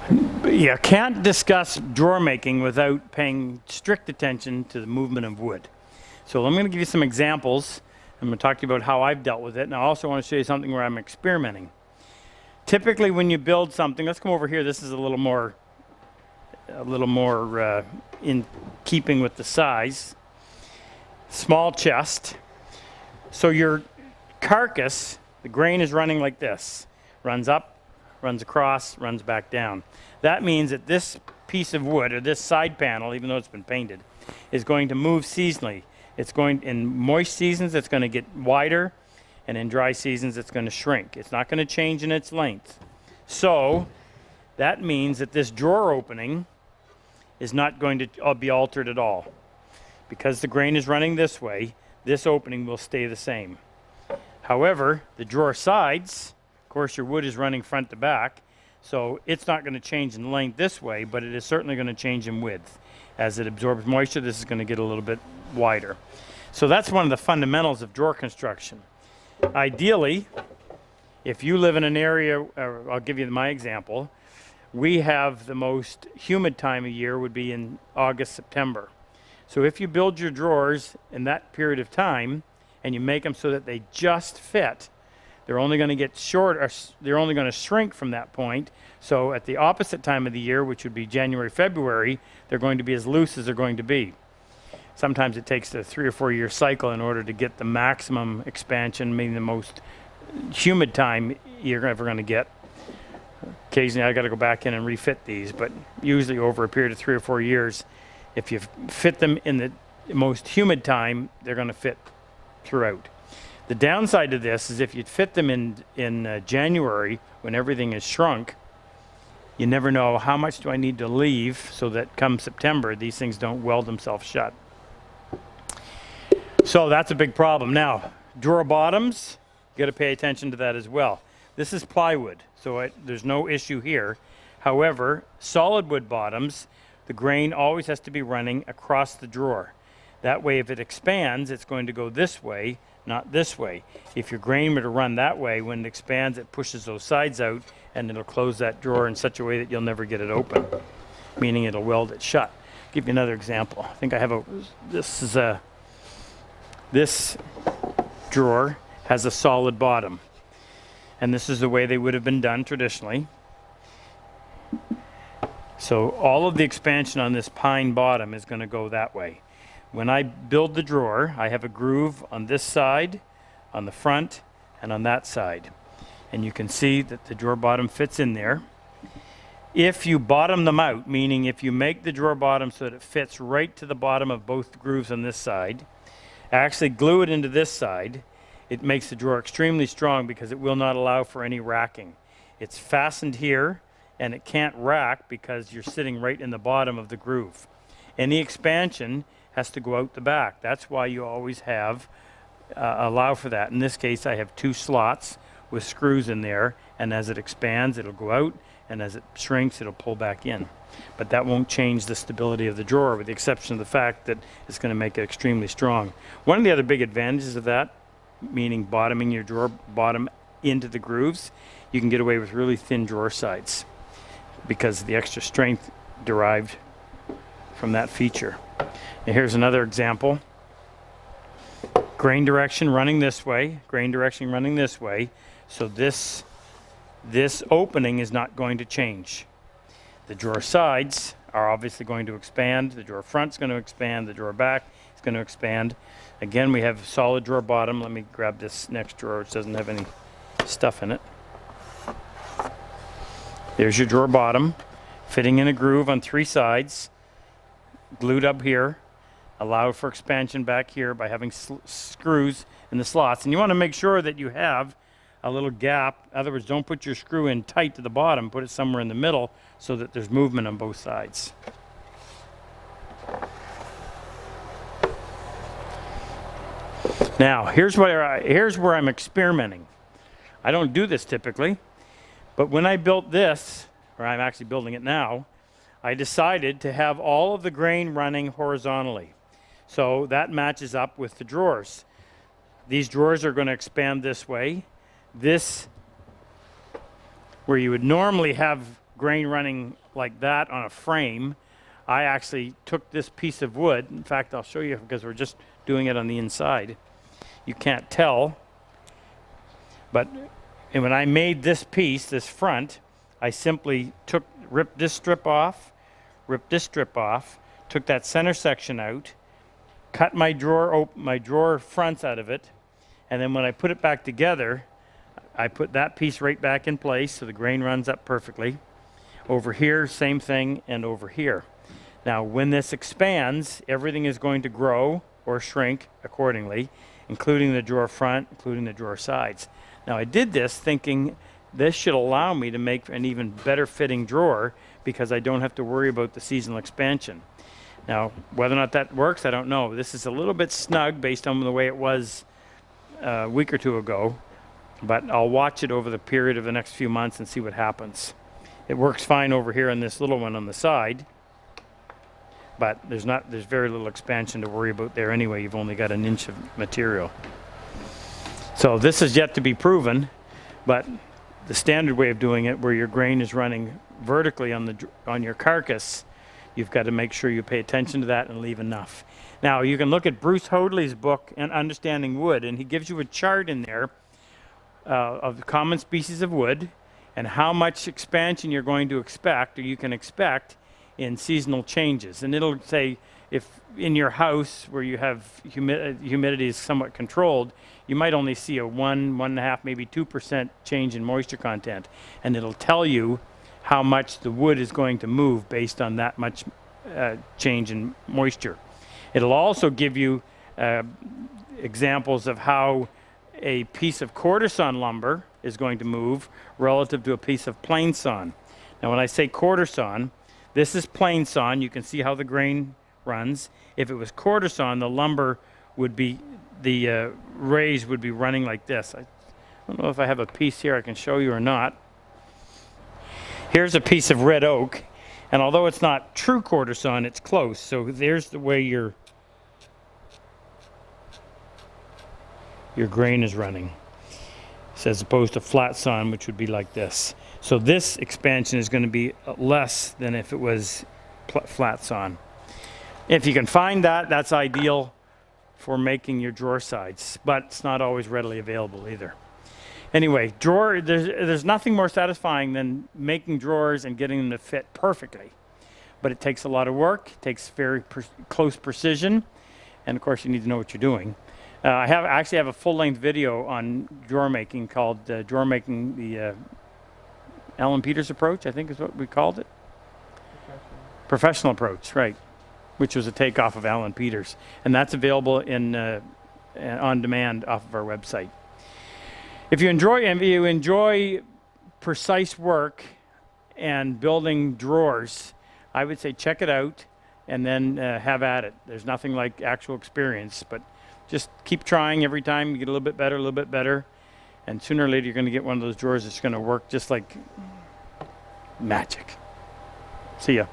You can't discuss drawer making without paying strict attention to the movement of wood. So I'm going to give you some examples. I'm going to talk to you about how I've dealt with it, and I also want to show you something where I'm experimenting. Typically when you build something, let's come over here, this is a little more in keeping with the size. Small chest. So your carcass, the grain is running like this. Runs up, runs across, runs back down. That means that this piece of wood, or this side panel, even though it's been painted, is going to move seasonally. It's going, in moist seasons, it's going to get wider, and in dry seasons, it's going to shrink. It's not going to change in its length. So that means that this drawer opening is not going to be altered at all. Because the grain is running this way, this opening will stay the same. However, the drawer sides, of course your wood is running front to back, so it's not going to change in length this way, but it is certainly going to change in width. As it absorbs moisture, this is going to get a little bit wider. So that's one of the fundamentals of drawer construction. Ideally, if you live in an area, I'll give you my example, we have the most humid time of year would be in August, September. So if you build your drawers in that period of time and you make them so that they just fit, they're only going to get short, or they're only going to shrink from that point. So at the opposite time of the year, which would be January, February, they're going to be as loose as they're going to be. Sometimes it takes a 3 or 4 year cycle in order to get the maximum expansion, meaning the most humid time you're ever going to get. Occasionally I got to go back in and refit these, but usually over a period of 3 or 4 years, if you fit them in the most humid time, they're going to fit throughout. The downside to this is if you fit them in January when everything is shrunk, you never know how much do I need to leave so that come September these things don't weld themselves shut. So that's a big problem. Now, drawer bottoms, you got to pay attention to that as well. This is plywood, so there's no issue here. However, solid wood bottoms, the grain always has to be running across the drawer. That way, if it expands, it's going to go this way, not this way. If your grain were to run that way, when it expands, it pushes those sides out, and it'll close that drawer in such a way that you'll never get it open, meaning it'll weld it shut. I'll give you another example. I think I have this drawer has a solid bottom, and this is the way they would have been done traditionally. So all of the expansion on this pine bottom is going to go that way. When I build the drawer, I have a groove on this side, on the front, and on that side. And you can see that the drawer bottom fits in there. If you bottom them out, meaning if you make the drawer bottom so that it fits right to the bottom of both grooves on this side, actually glue it into this side, it makes the drawer extremely strong because it will not allow for any racking. It's fastened here, and it can't rack because you're sitting right in the bottom of the groove. Any expansion has to go out the back. That's why you always have allow for that. In this case, I have 2 slots with screws in there, and as it expands, it'll go out, and as it shrinks, it'll pull back in. But that won't change the stability of the drawer, with the exception of the fact that it's going to make it extremely strong. One of the other big advantages of that, meaning bottoming your drawer bottom into the grooves, you can get away with really thin drawer sides because of the extra strength derived from that feature. And here's another example. Grain direction running this way, grain direction running this way. So this opening is not going to change. The drawer sides are obviously going to expand. The drawer front's going to expand. The drawer back is going to expand. Again, we have solid drawer bottom. Let me grab this next drawer, which doesn't have any stuff in it. There's your drawer bottom, fitting in a groove on 3 sides, glued up here, allow for expansion back here by having screws in the slots. And you want to make sure that you have a little gap. In other words, don't put your screw in tight to the bottom, put it somewhere in the middle so that there's movement on both sides. Now, here's where I'm experimenting. I don't do this typically, but when I built this, or I'm actually building it now, I decided to have all of the grain running horizontally. So that matches up with the drawers. These drawers are going to expand this way. This, where you would normally have grain running like that on a frame, I actually took this piece of wood. In fact, I'll show you because we're just doing it on the inside. You can't tell, but when I made this piece, this front, I simply ripped this strip off, took that center section out, cut my drawer fronts out of it, and then when I put it back together, I put that piece right back in place so the grain runs up perfectly. Over here, same thing, and over here. Now, when this expands, everything is going to grow or shrink accordingly, including the drawer front, including the drawer sides. Now, I did this thinking this should allow me to make an even better fitting drawer because I don't have to worry about the seasonal expansion. Now, whether or not that works, I don't know. This is a little bit snug based on the way it was a week or two ago, but I'll watch it over the period of the next few months and see what happens. It works fine over here on this little one on the side, but there's very little expansion to worry about there anyway. You've only got an inch of material. So this is yet to be proven, but the standard way of doing it, where your grain is running vertically on your carcass, you've got to make sure you pay attention to that and leave enough. Now, you can look at Bruce Hoadley's book, Understanding Wood, and he gives you a chart in there of the common species of wood and how much expansion you're going to expect, or you can expect, in seasonal changes. And it'll say if in your house where you have humidity is somewhat controlled, you might only see a 1.5, maybe 2% change in moisture content. And it'll tell you how much the wood is going to move based on that much change in moisture. It'll also give you examples of how a piece of quarter-sawn lumber is going to move relative to a piece of plain sawn. Now, when I say quarter-sawn, this is plain sawn. You can see how the grain runs. If it was quarter sawn, the lumber would be, the rays would be running like this. I don't know if I have a piece here I can show you or not. Here's a piece of red oak, and although it's not true quarter sawn, it's close. So there's the way your grain is running, so as opposed to flat sawn, which would be like this. So this expansion is going to be less than if it was flat sawn. If you can find that, that's ideal for making your drawer sides, but it's not always readily available either. Anyway, there's nothing more satisfying than making drawers and getting them to fit perfectly. But it takes a lot of work, it takes very close precision, and of course you need to know what you're doing. I actually have a full-length video on drawer making called Drawer Making the Alan Peters Approach, I think is what we called it. Professional Approach, right, which was a takeoff of Alan Peters. And that's available on demand off of our website. If you enjoy precise work and building drawers, I would say check it out and then have at it. There's nothing like actual experience, but just keep trying every time. You get a little bit better. And sooner or later, you're going to get one of those drawers that's going to work just like magic. See ya.